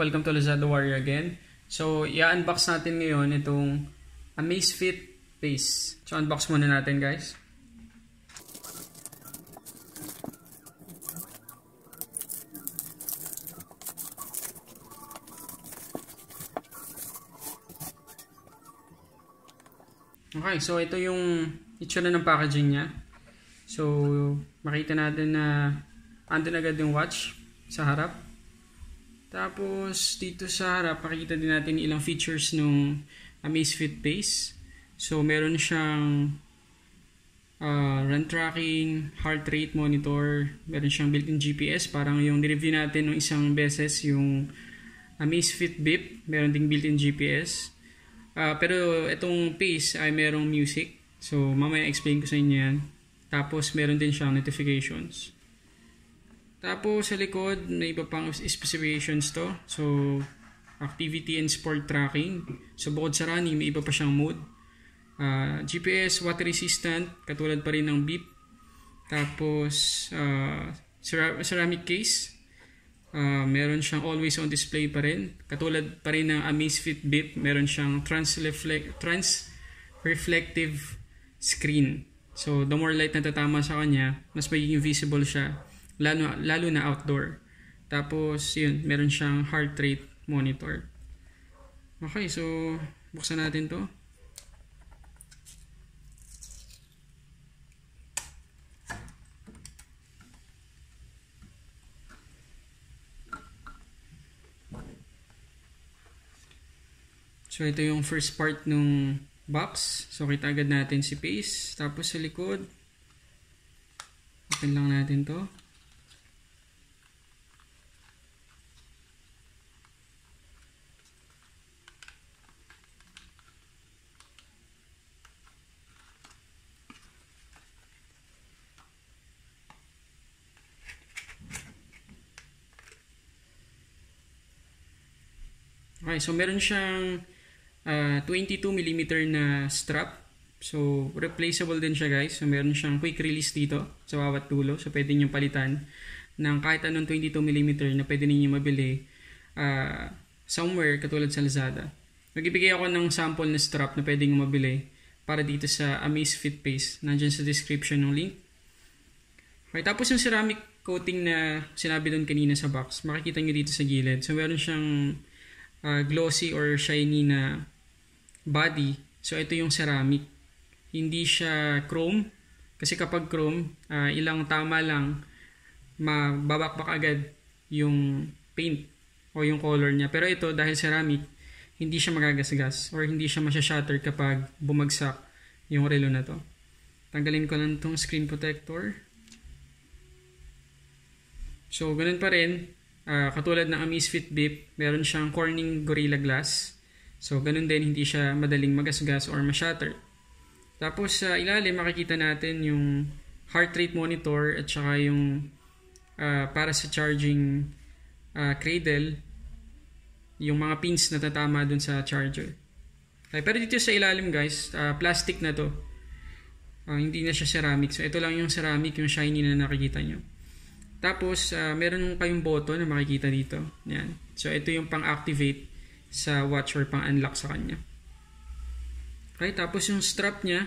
welcome to Lazada Warrior again. So, i-unbox natin ngayon itong Amazfit Pace. So, unbox muna natin guys. Okay, so ito yung itsura ng packaging niya. So, makita natin na andun agad yung watch sa harap. Tapos, dito sa harap, makikita din natin ilang features ng Amazfit Pace. So, meron siyang run tracking, heart rate monitor, meron siyang built-in GPS. Parang yung nireview natin ng isang beses, yung Amazfit Bip, meron ding built-in GPS. Pero itong Pace ay merong music. So, mamaya explain ko sa inyo yan. Tapos, meron din siyang notifications. Tapos, sa likod, may iba pang specifications to. So, activity and sport tracking. So, bukod sa running, may iba pa siyang mode. GPS, water resistant, katulad pa rin ng Bip. Tapos, ceramic case. Meron siyang always on display pa rin. Katulad pa rin ng Amazfit Bip, meron siyang trans-reflective screen. So, the more light na tatama sa kanya, mas magiging visible siya. Lalo na outdoor. Tapos, yun, meron siyang heart rate monitor. Okay, so, buksan natin to. So, ito yung first part ng box. So, kita agad natin si Pace. Tapos, sa likod, open lang natin to. Okay, so meron siyang 22mm na strap. So, replaceable din siya guys. So, meron siyang quick release dito sa bawat dulo. So, pwede nyo palitan ng kahit anong 22mm na pwede ninyo mabili somewhere katulad sa Lazada. Magbibigay ako ng sample na strap na pwede nyo mabili para dito sa Amazfit Pace. Nandiyan sa description ng link. Okay, tapos yung ceramic coating na sinabi doon kanina sa box, makikita nyo dito sa gilid. So, meron siyang glossy or shiny na body. So, ito yung ceramic. Hindi siya chrome. Kasi kapag chrome, ilang tama lang, mababakbak agad yung paint o yung color niya. Pero ito, dahil ceramic, hindi siya magagasgas or hindi siya masya-shatter kapag bumagsak yung relo na to. Tanggalin ko lang itong screen protector. So, ganun pa rin. Katulad ng Amazfit Bip, meron siyang Corning Gorilla Glass. So, ganun din, hindi siya madaling magasgas or ma-shatter. Tapos, sa ilalim, makikita natin yung heart rate monitor at saka yung para sa charging cradle, yung mga pins na tatama dun sa charger. Okay, pero dito sa ilalim guys, plastic na to. Hindi na siya ceramic. So, ito lang yung ceramic, yung shiny na nakikita nyo. Tapos, meron kayong button na makikita dito. Yan. So, ito yung pang-activate sa watch or pang-unlock sa kanya. Okay, tapos yung strap niya,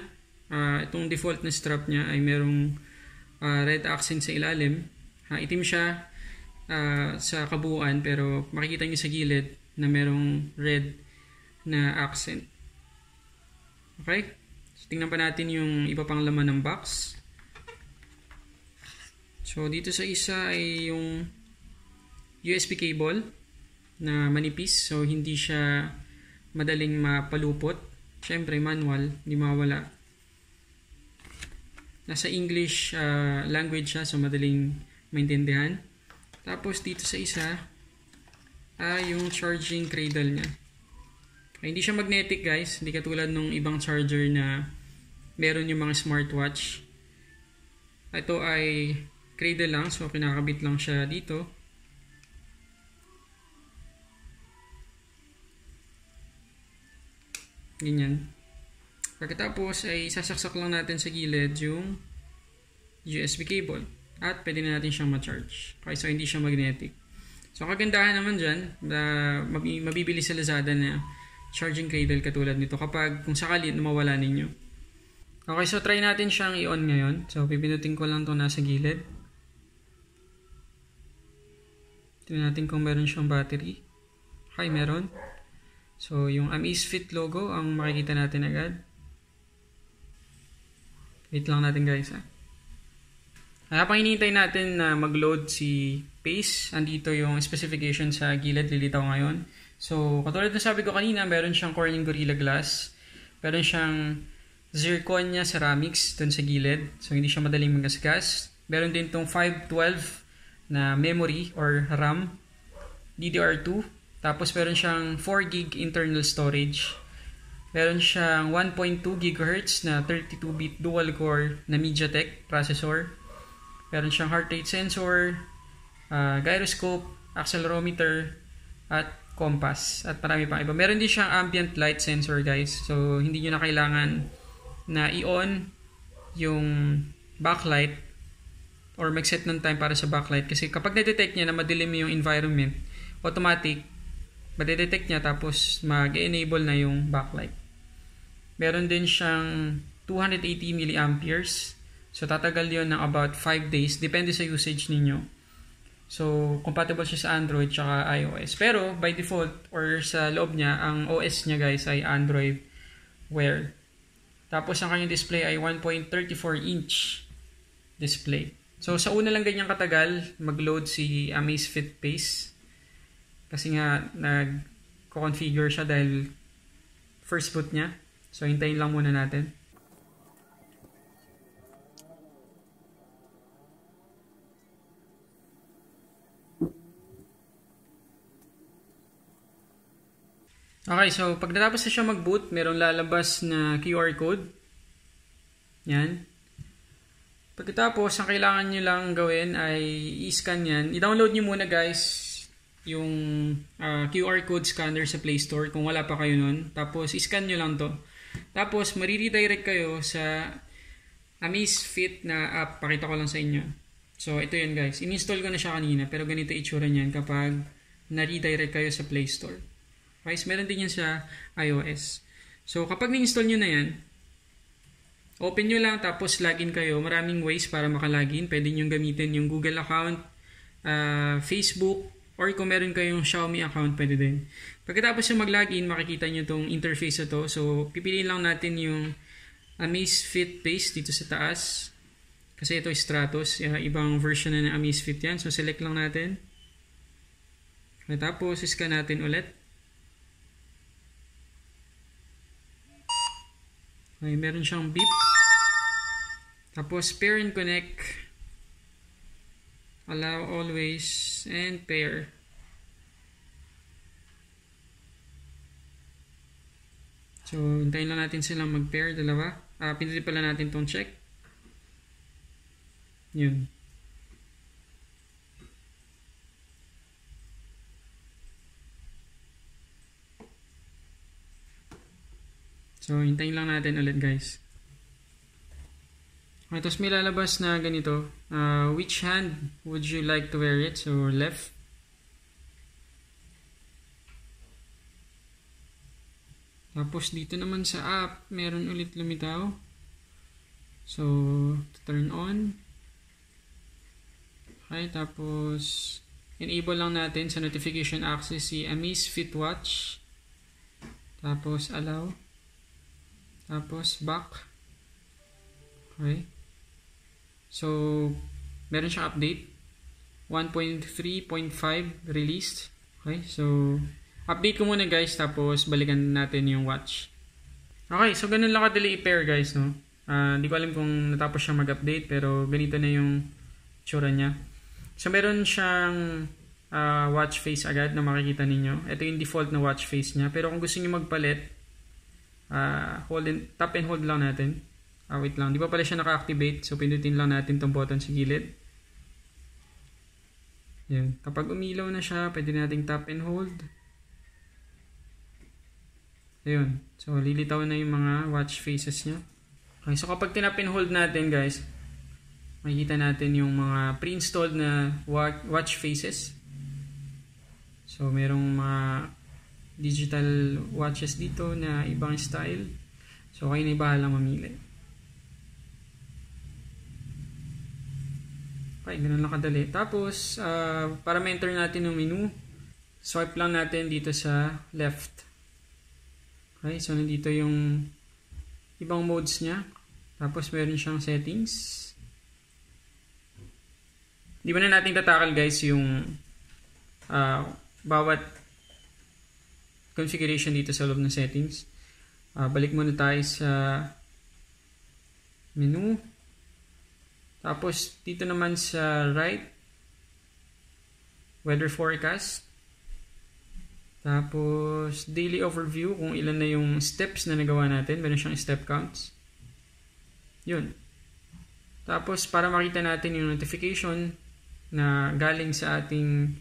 itong default na strap niya ay merong red accent sa ilalim. Itim siya sa kabuuan, pero makikita niyo sa gilid na merong red na accent. Okay? So, tingnan pa natin yung iba pang laman ng box. So, dito sa isa ay yung USB cable na manipis. So, hindi siya madaling mapalupot. Siyempre, manual, hindi mawala. Nasa English language siya, so madaling maintindihan. Tapos, dito sa isa ay yung charging cradle niya. Ay, hindi siya magnetic guys. Hindi katulad nung ibang charger na meron yung mga smartwatch. Ito ay cradle lang, so kinakabit lang siya dito. Ganyan. Pagkatapos ay sasaksak lang natin sa gilid yung USB cable at pwede na natin siyang ma-charge. Okay, so hindi siya magnetic. So kagandahan naman dyan, mabibili sa Lazada na charging cradle katulad nito kapag kung sakali mawala ninyo. Okay, so try natin siyang i-on ngayon. So pipinutin ko lang itong nasa gilid. Tingnan natin kung meron siyang battery. Okay, meron. So yung Amazfit logo ang makikita natin agad. Wait lang natin guys ha. Habang hinihintay natin na mag-load si Pace, andito yung specification sa gilid, lilitaw ngayon. So, katulad na sabi ko kanina, meron siyang Corning Gorilla Glass. Meron siyang zirconia ceramics dun sa gilid. So, hindi siya madaling magasgas. Meron din itong 512 na memory or RAM, DDR2. Tapos, meron siyang 4GB internal storage. Meron siyang 1.2 GHz na 32-bit dual-core na MiJia processor. Meron siyang heart rate sensor, gyroscope, accelerometer, at compass. At marami pang iba. Meron din siyang ambient light sensor guys. So, hindi nyo na kailangan na i-on yung backlight or mag-set ng time para sa backlight. Kasi kapag na-detect niya na madilim yung environment, automatic, ma-detect niya tapos mag-enable na yung backlight. Meron din siyang 280 milliamperes. So, tatagal yun ng about 5 days. Depende sa usage ninyo. So, compatible siya sa Android tsaka iOS. Pero, by default, or sa loob niya, ang OS niya guys ay Android Wear. Tapos, ang kanyang display ay 1.34-inch display. So, sa una lang ganyang katagal, mag-load si Amazfit Pace. Kasi nga, nag-configure siya dahil first boot niya. So, hintayin lang muna natin. Okay, so pag natapos na siya mag-boot, merong lalabas na QR code. Yan. Pagkatapos, ang kailangan nyo lang gawin ay i-scan yan. I-download nyo muna guys yung QR code scanner sa Play Store kung wala pa kayo nun. Tapos, i-scan nyo lang to. Tapos, mariredirect kayo sa Amazfit na app. Pakita ko lang sa inyo. So, ito yun guys. In-install ko na siya kanina pero ganito itsura niyan kapag na-redirect kayo sa Play Store. Guys, meron din yan sa iOS. So, kapag na-install nyo na yan, open nyo lang tapos login kayo. Maraming ways para makalogin. Pwede nyo gamitin yung Google account, Facebook, or kung meron kayong Xiaomi account, pwede din. Pagkatapos yung mag-login, makikita nyo itong interface na to. So, pipiliin lang natin yung Amazfit Pace dito sa taas. Kasi ito Stratos. Ibang version na ng Amazfit yan. So, select lang natin. Tapos, scan natin ulit. Okay, meron siyang Bip. Tapos, pair and connect. Allow always. And pair. So, hintayin lang natin silang mag-pair. Dalawa. Pindutin pala natin tong check. Yun. So, hintayin lang natin ulit guys. Okay, tapos may lalabas na ganito. Which hand would you like to wear it? So, left. Tapos, dito naman sa app, meron ulit lumitaw. So, turn on. Okay, tapos, enable lang natin sa notification access si Amazfit Watch. Tapos, allow. Tapos, back. Okay. So, meron siyang update. 1.3.5 released. Okay. So, update ko muna guys. Tapos, balikan natin yung watch. Okay. So, ganun lang kadali i-pair guys. No? Hindi ko alam kung natapos siyang mag-update. Pero, ganito na yung tsura niya. So, meron siyang watch face agad na makikita ninyo. Ito yung default na watch face niya. Pero, kung gusto niyo magpalit, tap and hold lang natin. Wait lang, di pa pala siya naka-activate, so pindutin lang natin tong button sa gilid. Yan. Kapag umilaw na siya, pwede nating tap and hold. Ayun. So lilitaw na yung mga watch faces niya. Okay, so kapag tinap and hold natin guys, makikita natin yung mga pre-installed na watch faces. So, merong mga digital watches dito na ibang style. So, kayo na bahalang mamili. Okay, ganun lang kadali. Tapos, para ma-enter natin yung menu, swipe lang natin dito sa left. Okay, so nandito yung ibang modes niya. Tapos, meron siyang settings. Di ba na natin tatakal guys yung bawat configuration dito sa loob ng settings. Balik muna tayo sa menu. Tapos dito naman sa right, weather forecast. Tapos daily overview, kung ilan na yung steps na nagawa natin. Meron siyang step counts. Yun. Tapos para makita natin yung notification na galing sa ating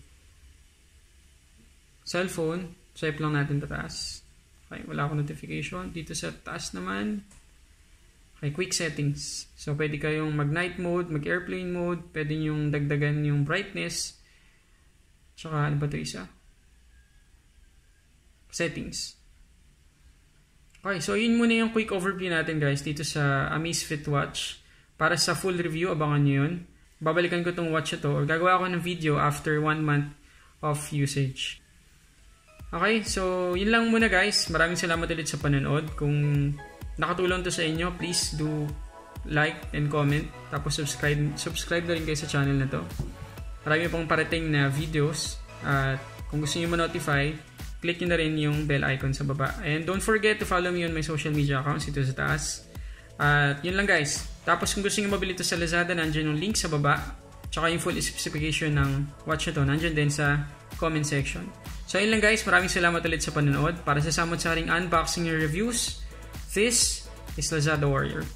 cellphone, swipe lang natin tataas. Okay, wala akong notification. Dito sa taas naman, okay, quick settings. So, pwede kayong mag-night mode, mag-airplane mode, pwede yung dagdagan yung brightness. Tsaka, ano ba ito isa? Settings. Okay, so yun muna yung quick overview natin guys dito sa Amazfit Watch. Para sa full review, abangan nyo yun. Babalikan ko itong watch ito or gagawa ako ng video after 1 month of usage. Okay, so yun lang muna guys. Maraming salamat ulit sa panonood. Kung nakatulong to sa inyo, please do like and comment. Tapos subscribe na rin kayo sa channel na to. Marami pong parating na videos. At kung gusto nyo ma-notify, click nyo na rin yung bell icon sa baba. And don't forget to follow me on my social media accounts dito sa taas. At yun lang guys. Tapos kung gusto nyo mabili ito sa Lazada, nandiyan yung link sa baba. Tsaka yung full specification ng watch na to, nandiyan din sa comment section. So yun lang guys, maraming salamat ulit sa panonood. Para sa samot-saring unboxing and reviews, this is Lazada Warrior.